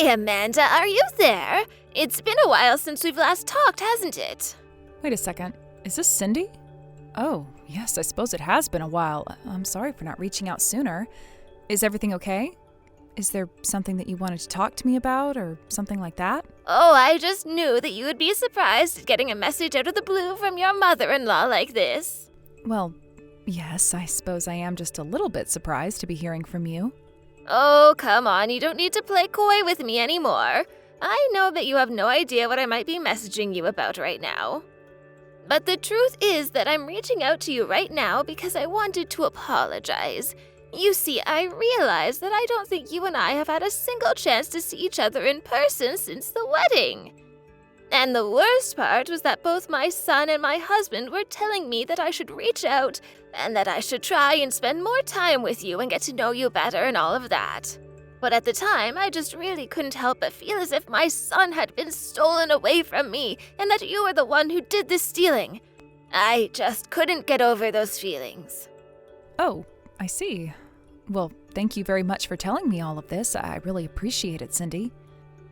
Hey, Amanda, are you there? It's been a while since we've last talked, hasn't it? Wait a second. Is this Cindy? Oh, yes, I suppose it has been a while. I'm sorry for not reaching out sooner. Is everything okay? Is there something that you wanted to talk to me about or something like that? Oh, I just knew that you would be surprised at getting a message out of the blue from your mother-in-law like this. Well, yes, I suppose I am just a little bit surprised to be hearing from you. Oh, come on, you don't need to play coy with me anymore. I know that you have no idea what I might be messaging you about right now. But the truth is that I'm reaching out to you right now because I wanted to apologize. You see, I realize that I don't think you and I have had a single chance to see each other in person since the wedding. And the worst part was that both my son and my husband were telling me that I should reach out and that I should try and spend more time with you and get to know you better and all of that. But at the time, I just really couldn't help but feel as if my son had been stolen away from me and that you were the one who did the stealing. I just couldn't get over those feelings. Oh, I see. Well, thank you very much for telling me all of this. I really appreciate it, Cindy.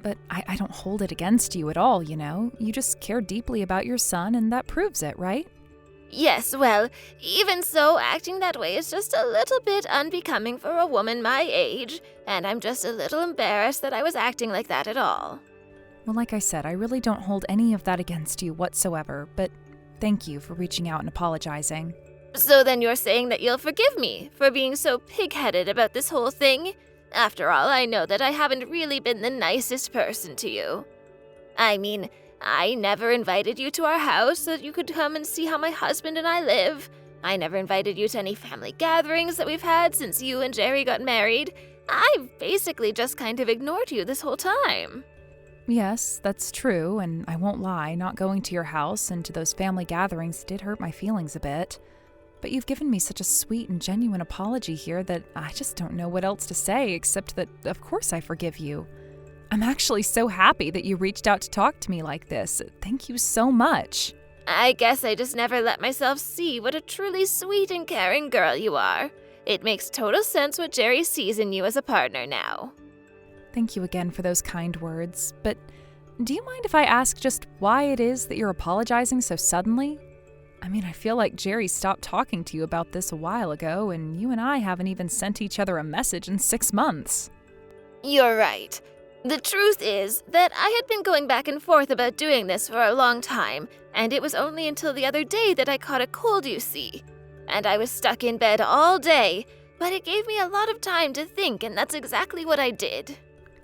But I don't hold it against you at all, you know. You just care deeply about your son, and that proves it, right? Yes, well, even so, acting that way is just a little bit unbecoming for a woman my age, and I'm just a little embarrassed that I was acting like that at all. Well, like I said, I really don't hold any of that against you whatsoever, but thank you for reaching out and apologizing. So then you're saying that you'll forgive me for being so pig-headed about this whole thing? After all, I know that I haven't really been the nicest person to you. I mean, I never invited you to our house so that you could come and see how my husband and I live. I never invited you to any family gatherings that we've had since you and Jerry got married. I've basically just kind of ignored you this whole time. Yes, that's true, and I won't lie, not going to your house and to those family gatherings did hurt my feelings a bit. But you've given me such a sweet and genuine apology here that I just don't know what else to say except that, of course, I forgive you. I'm actually so happy that you reached out to talk to me like this. Thank you so much. I guess I just never let myself see what a truly sweet and caring girl you are. It makes total sense what Jerry sees in you as a partner now. Thank you again for those kind words, but do you mind if I ask just why it is that you're apologizing so suddenly? I mean, I feel like Jerry stopped talking to you about this a while ago, and you and I haven't even sent each other a message in 6 months. You're right. The truth is that I had been going back and forth about doing this for a long time, and it was only until the other day that I caught a cold, you see. And I was stuck in bed all day, but it gave me a lot of time to think, and that's exactly what I did.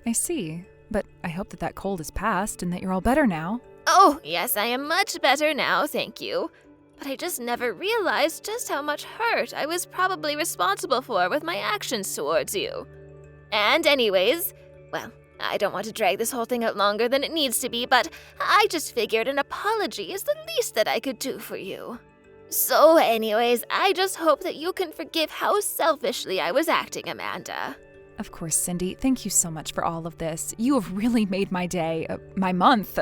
I see, but I hope that that cold is past and that you're all better now. Oh, yes, I am much better now, thank you. But I just never realized just how much hurt I was probably responsible for with my actions towards you. And anyways, well, I don't want to drag this whole thing out longer than it needs to be, but I just figured an apology is the least that I could do for you. So anyways, I just hope that you can forgive how selfishly I was acting, Amanda. Of course, Cindy, thank you so much for all of this. You have really made my day, my month,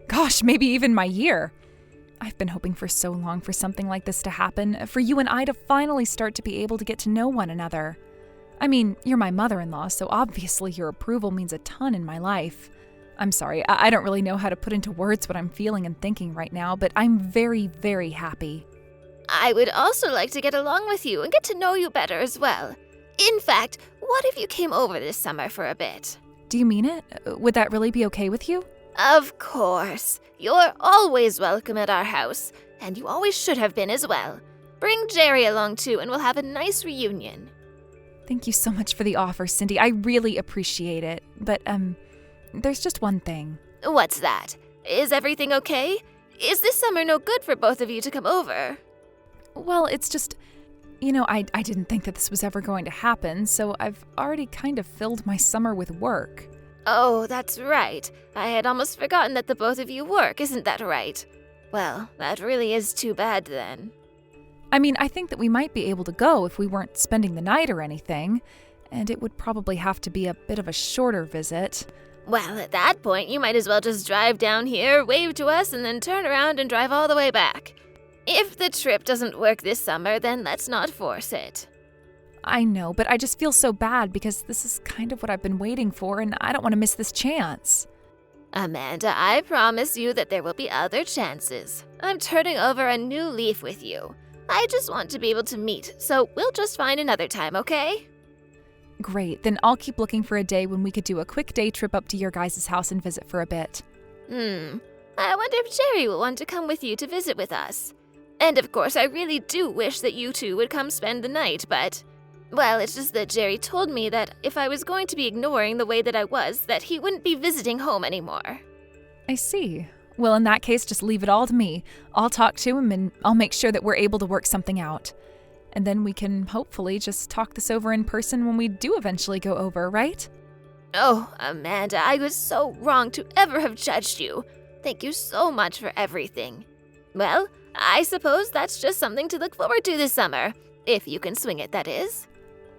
gosh, maybe even my year. I've been hoping for so long for something like this to happen, for you and I to finally start to be able to get to know one another. I mean, you're my mother-in-law, so obviously your approval means a ton in my life. I'm sorry, I don't really know how to put into words what I'm feeling and thinking right now, but I'm very, very happy. I would also like to get along with you and get to know you better as well. In fact, what if you came over this summer for a bit? Do you mean it? Would that really be okay with you? Of course. You're always welcome at our house, and you always should have been as well. Bring Jerry along too, and we'll have a nice reunion. Thank you so much for the offer, Cindy. I really appreciate it. But, there's just one thing. What's that? Is everything okay? Is this summer no good for both of you to come over? Well, it's just, I didn't think that this was ever going to happen, so I've already kind of filled my summer with work. Oh, that's right. I had almost forgotten that the both of you work, isn't that right? Well, that really is too bad then. I mean, I think that we might be able to go if we weren't spending the night or anything, and it would probably have to be a bit of a shorter visit. Well, at that point, you might as well just drive down here, wave to us, and then turn around and drive all the way back. If the trip doesn't work this summer, then let's not force it. I know, but I just feel so bad because this is kind of what I've been waiting for, and I don't want to miss this chance. Amanda, I promise you that there will be other chances. I'm turning over a new leaf with you. I just want to be able to meet, so we'll just find another time, okay? Great, then I'll keep looking for a day when we could do a quick day trip up to your guys' house and visit for a bit. I wonder if Jerry will want to come with you to visit with us. And of course, I really do wish that you two would come spend the night, but... Well, it's just that Jerry told me that if I was going to be ignoring the way that I was, that he wouldn't be visiting home anymore. I see. Well, in that case, just leave it all to me. I'll talk to him and I'll make sure that we're able to work something out. And then we can hopefully just talk this over in person when we do eventually go over, right? Oh, Amanda, I was so wrong to ever have judged you. Thank you so much for everything. Well, I suppose that's just something to look forward to this summer. If you can swing it, that is.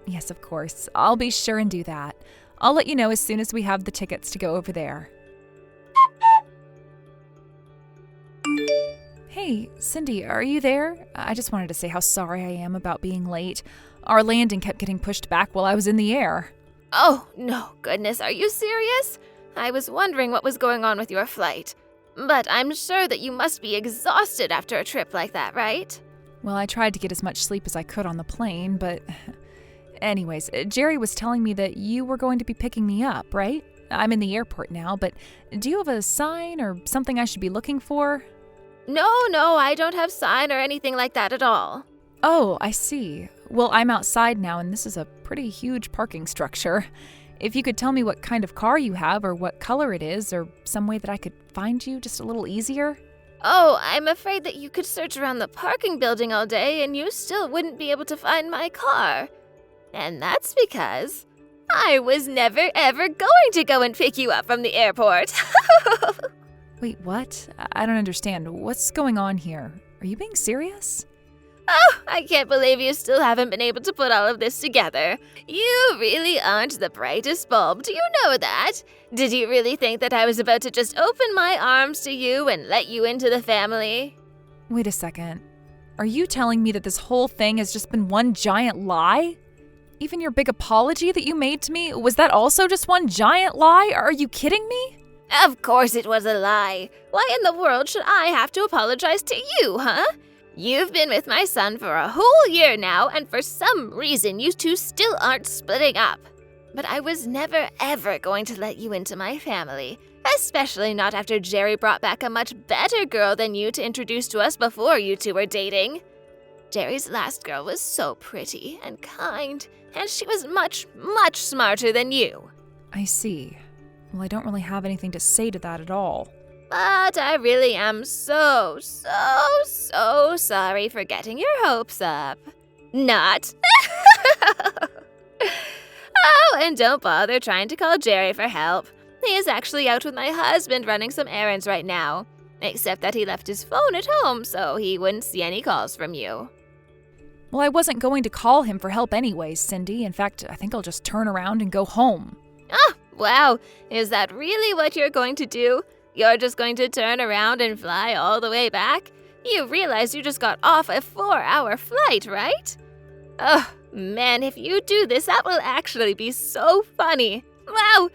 Yes, of course. I'll be sure and do that. I'll let you know as soon as we have the tickets to go over there. Hey, Cindy, are you there? I just wanted to say how sorry I am about being late. Our landing kept getting pushed back while I was in the air. Oh, no, goodness, are you serious? I was wondering what was going on with your flight. But I'm sure that you must be exhausted after a trip like that, right? Well, I tried to get as much sleep as I could on the plane, but... Anyways, Jerry was telling me that you were going to be picking me up, right? I'm in the airport now, but do you have a sign or something I should be looking for? No, I don't have sign or anything like that at all. Oh, I see. Well, I'm outside now, and this is a pretty huge parking structure. If you could tell me what kind of car you have or what color it is, or some way that I could find you just a little easier. Oh, I'm afraid that you could search around the parking building all day and you still wouldn't be able to find my car. And that's because I was never ever going to go and pick you up from the airport. Wait, what? I don't understand. What's going on here? Are you being serious? Oh, I can't believe you still haven't been able to put all of this together. You really aren't the brightest bulb, do you know that? Did you really think that I was about to just open my arms to you and let you into the family? Wait a second. Are you telling me that this whole thing has just been one giant lie? Even your big apology that you made to me, was that also just one giant lie? Are you kidding me? Of course it was a lie. Why in the world should I have to apologize to you, huh? You've been with my son for a whole year now, and for some reason you two still aren't splitting up. But I was never ever going to let you into my family, especially not after Jerry brought back a much better girl than you to introduce to us before you two were dating. Jerry's last girl was so pretty and kind, and she was much, much smarter than you. I see. Well, I don't really have anything to say to that at all. But I really am so sorry for getting your hopes up. Not. Oh, and don't bother trying to call Jerry for help. He is actually out with my husband running some errands right now. Except that he left his phone at home, so he wouldn't see any calls from you. Well, I wasn't going to call him for help anyways, Cindy. In fact, I think I'll just turn around and go home. Oh, wow. Is that really what you're going to do? You're just going to turn around and fly all the way back? You realize you just got off a 4-hour flight, right? Oh, man, if you do this, that will actually be so funny. Wow,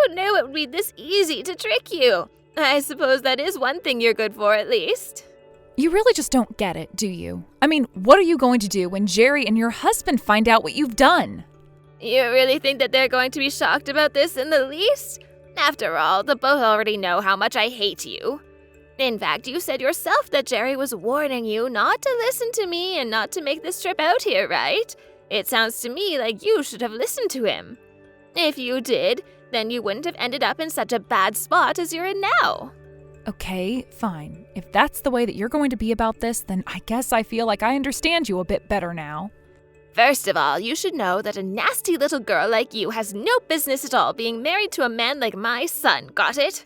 who knew it would be this easy to trick you? I suppose that is one thing you're good for, at least. You really just don't get it, do you? I mean, what are you going to do when Jerry and your husband find out what you've done? You really think that they're going to be shocked about this in the least? After all, they both already know how much I hate you. In fact, you said yourself that Jerry was warning you not to listen to me and not to make this trip out here, right? It sounds to me like you should have listened to him. If you did, then you wouldn't have ended up in such a bad spot as you're in now. Okay, fine. If that's the way that you're going to be about this, then I guess I feel like I understand you a bit better now. First of all, you should know that a nasty little girl like you has no business at all being married to a man like my son, got it?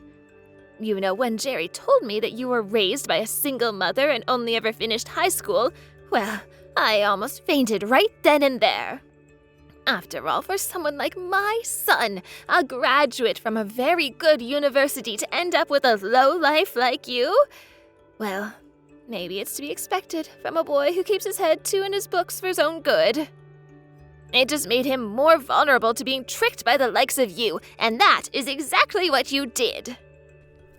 You know, when Jerry told me that you were raised by a single mother and only ever finished high school, well, I almost fainted right then and there. After all, for someone like my son, a graduate from a very good university, to end up with a lowlife like you, well, maybe it's to be expected from a boy who keeps his head too in his books for his own good. It just made him more vulnerable to being tricked by the likes of you, and that is exactly what you did.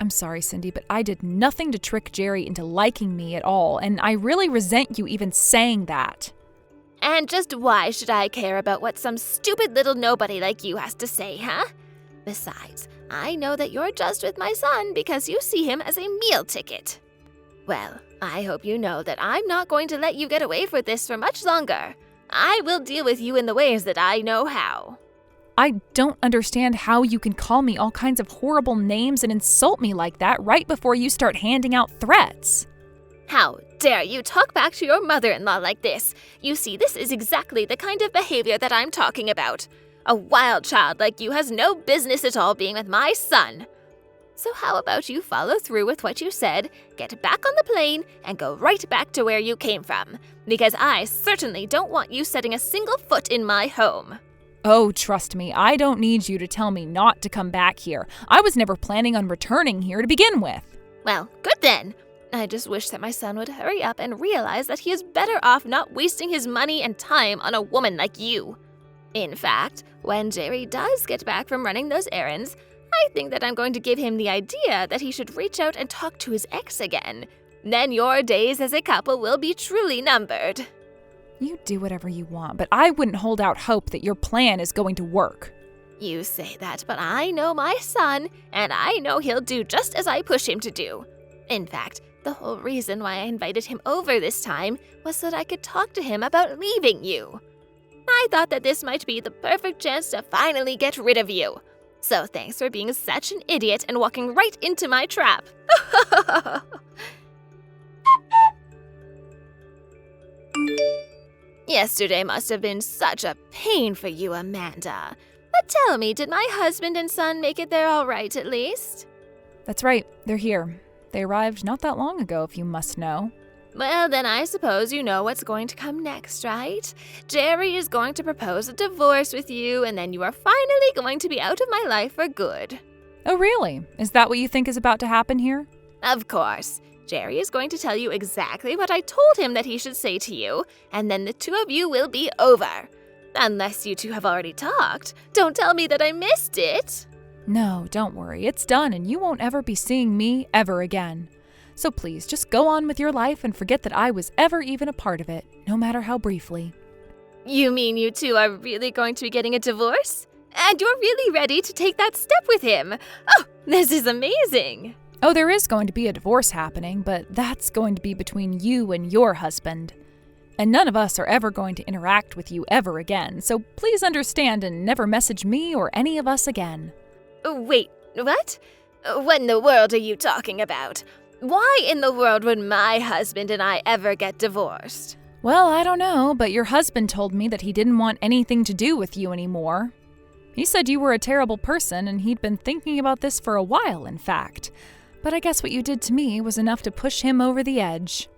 I'm sorry, Cindy, but I did nothing to trick Jerry into liking me at all, and I really resent you even saying that. And just why should I care about what some stupid little nobody like you has to say, huh? Besides, I know that you're just with my son because you see him as a meal ticket. Well, I hope you know that I'm not going to let you get away with this for much longer. I will deal with you in the ways that I know how. I don't understand how you can call me all kinds of horrible names and insult me like that right before you start handing out threats. How dare you talk back to your mother-in-law like this? You see, this is exactly the kind of behavior that I'm talking about. A wild child like you has no business at all being with my son. So how about you follow through with what you said, get back on the plane, and go right back to where you came from? Because I certainly don't want you setting a single foot in my home. Oh, trust me, I don't need you to tell me not to come back here. I was never planning on returning here to begin with. Well, good then. I just wish that my son would hurry up and realize that he is better off not wasting his money and time on a woman like you. In fact, when Jerry does get back from running those errands, I think that I'm going to give him the idea that he should reach out and talk to his ex again. Then your days as a couple will be truly numbered. You do whatever you want, but I wouldn't hold out hope that your plan is going to work. You say that, but I know my son, and I know he'll do just as I push him to do. In fact, the whole reason why I invited him over this time was so that I could talk to him about leaving you. I thought that this might be the perfect chance to finally get rid of you. So thanks for being such an idiot and walking right into my trap. Yesterday must have been such a pain for you, Amanda. But tell me, did my husband and son make it there all right at least? That's right, they're here. They arrived not that long ago, if you must know. Well, then I suppose you know what's going to come next, right? Jerry is going to propose a divorce with you, and then you are finally going to be out of my life for good. Oh, really? Is that what you think is about to happen here? Of course. Jerry is going to tell you exactly what I told him that he should say to you, and then the two of you will be over. Unless you two have already talked. Don't tell me that I missed it. No, don't worry. It's done, and you won't ever be seeing me ever again. So please, just go on with your life and forget that I was ever even a part of it, no matter how briefly. You mean you two are really going to be getting a divorce? And you're really ready to take that step with him? Oh, this is amazing. Oh, there is going to be a divorce happening, but that's going to be between you and your husband. And none of us are ever going to interact with you ever again, so please understand and never message me or any of us again. Wait, what? What in the world are you talking about? Why in the world would my husband and I ever get divorced? Well, I don't know, but your husband told me that he didn't want anything to do with you anymore. He said you were a terrible person, and he'd been thinking about this for a while, in fact. But I guess what you did to me was enough to push him over the edge.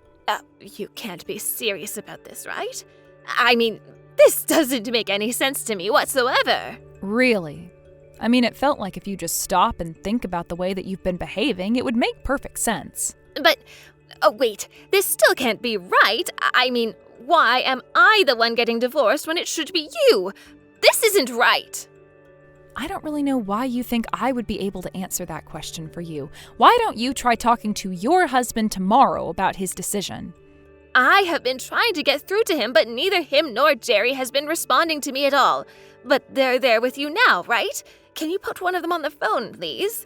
You can't be serious about this, right? I mean, this doesn't make any sense to me whatsoever. Really? I mean, it felt like if you just stop and think about the way that you've been behaving, it would make perfect sense. But, wait, this still can't be right. I mean, why am I the one getting divorced when it should be you? This isn't right. I don't really know why you think I would be able to answer that question for you. Why don't you try talking to your husband tomorrow about his decision? I have been trying to get through to him, but neither him nor Jerry has been responding to me at all. But they're there with you now, right? Can you put one of them on the phone, please?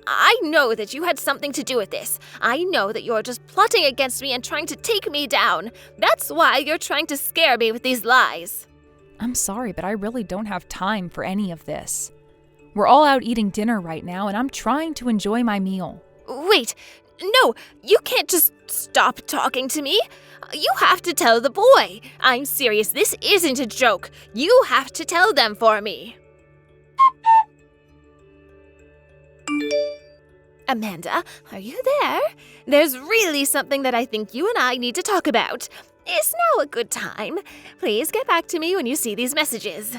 I know that you had something to do with this. I know that you're just plotting against me and trying to take me down. That's why you're trying to scare me with these lies. I'm sorry, but I really don't have time for any of this. We're all out eating dinner right now, and I'm trying to enjoy my meal. Wait, no, you can't just stop talking to me. You have to tell the boy. I'm serious, this isn't a joke. You have to tell them for me. Amanda, are you there? There's really something that I think you and I need to talk about. Is now a good time? Please get back to me when you see these messages.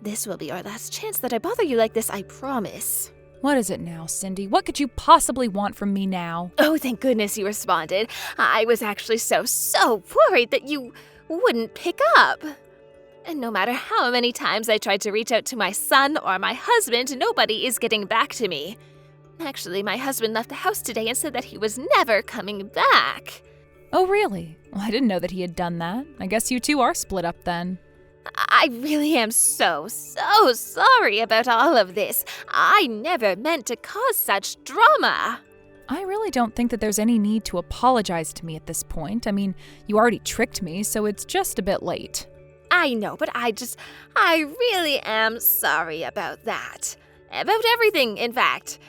This will be our last chance that I bother you like this, I promise. What is it now, Cindy? What could you possibly want from me now? Oh, thank goodness you responded. I was actually so worried that you wouldn't pick up. And no matter how many times I tried to reach out to my son or my husband, nobody is getting back to me. Actually, my husband left the house today and said that he was never coming back. Oh, really? Well, I didn't know that he had done that. I guess you two are split up then. I really am so sorry about all of this. I never meant to cause such drama. I really don't think that there's any need to apologize to me at this point. I mean, you already tricked me, so it's just a bit late. I know, but I really am sorry about that. About everything, in fact.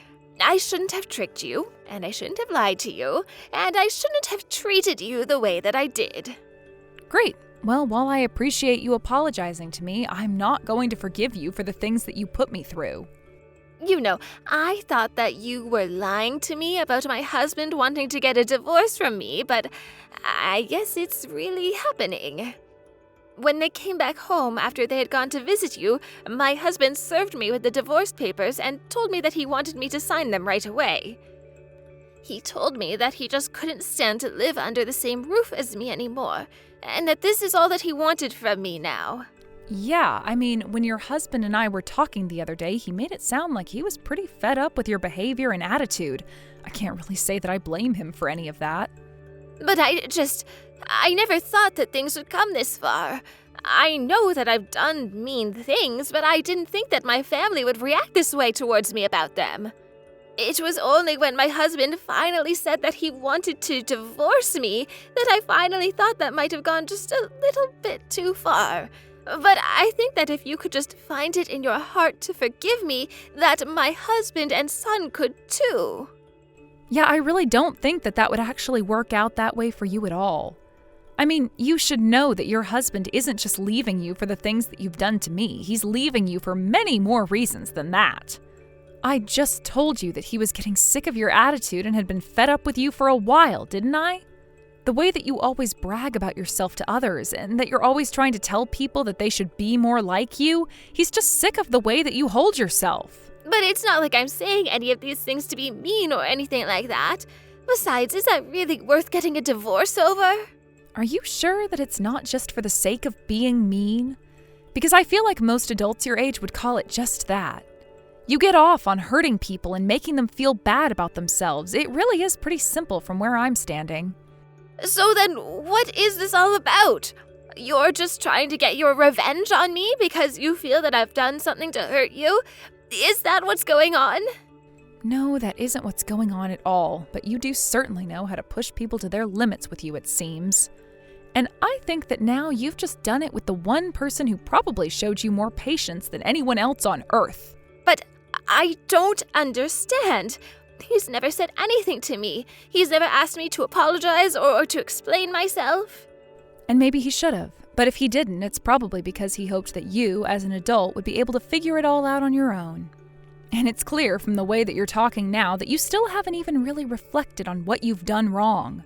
I shouldn't have tricked you, and I shouldn't have lied to you, and I shouldn't have treated you the way that I did. Great. Well, while I appreciate you apologizing to me, I'm not going to forgive you for the things that you put me through. You know, I thought that you were lying to me about my husband wanting to get a divorce from me, but I guess it's really happening. When they came back home after they had gone to visit you, my husband served me with the divorce papers and told me that he wanted me to sign them right away. He told me that he just couldn't stand to live under the same roof as me anymore, and that this is all that he wanted from me now. Yeah, I mean, when your husband and I were talking the other day, he made it sound like he was pretty fed up with your behavior and attitude. I can't really say that I blame him for any of that. But I never thought that things would come this far. I know that I've done mean things, but I didn't think that my family would react this way towards me about them. It was only when my husband finally said that he wanted to divorce me that I finally thought that might have gone just a little bit too far. But I think that if you could just find it in your heart to forgive me, that my husband and son could too. Yeah, I really don't think that that would actually work out that way for you at all. I mean, you should know that your husband isn't just leaving you for the things that you've done to me. He's leaving you for many more reasons than that. I just told you that he was getting sick of your attitude and had been fed up with you for a while, didn't I? The way that you always brag about yourself to others and that you're always trying to tell people that they should be more like you, he's just sick of the way that you hold yourself. But it's not like I'm saying any of these things to be mean or anything like that. Besides, is that really worth getting a divorce over? Are you sure that it's not just for the sake of being mean? Because I feel like most adults your age would call it just that. You get off on hurting people and making them feel bad about themselves. It really is pretty simple from where I'm standing. So then, what is this all about? You're just trying to get your revenge on me because you feel that I've done something to hurt you? Is that what's going on? No, that isn't what's going on at all, but you do certainly know how to push people to their limits with you, it seems. And I think that now you've just done it with the one person who probably showed you more patience than anyone else on Earth. But I don't understand. He's never said anything to me. He's never asked me to apologize or to explain myself. And maybe he should have. But if he didn't, it's probably because he hoped that you, as an adult, would be able to figure it all out on your own. And it's clear from the way that you're talking now that you still haven't even really reflected on what you've done wrong.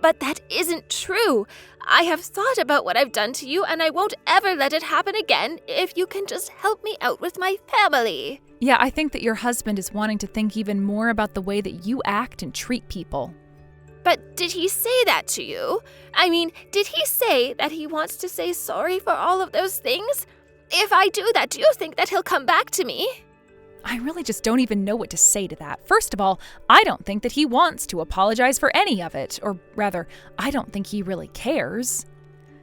But that isn't true. I have thought about what I've done to you, and I won't ever let it happen again if you can just help me out with my family. Yeah, I think that your husband is wanting to think even more about the way that you act and treat people. But did he say that to you? I mean, did he say that he wants to say sorry for all of those things? If I do that, do you think that he'll come back to me? I really just don't even know what to say to that. First of all, I don't think that he wants to apologize for any of it. Or rather, I don't think he really cares.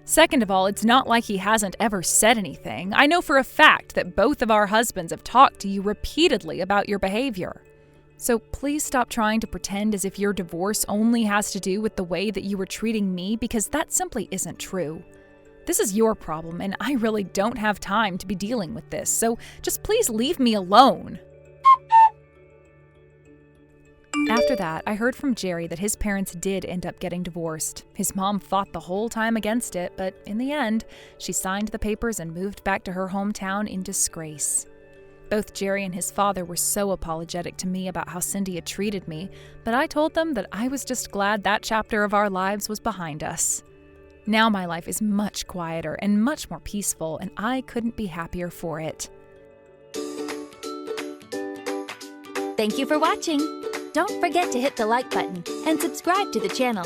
Second of all, it's not like he hasn't ever said anything. I know for a fact that both of our husbands have talked to you repeatedly about your behavior. So please stop trying to pretend as if your divorce only has to do with the way that you were treating me, because that simply isn't true. This is your problem, and I really don't have time to be dealing with this, so just please leave me alone. After that, I heard from Jerry that his parents did end up getting divorced. His mom fought the whole time against it, but in the end, she signed the papers and moved back to her hometown in disgrace. Both Jerry and his father were so apologetic to me about how Cindy had treated me, but I told them that I was just glad that chapter of our lives was behind us. Now my life is much quieter and much more peaceful, and I couldn't be happier for it. Thank you for watching. Don't forget to hit the like button and subscribe to the channel.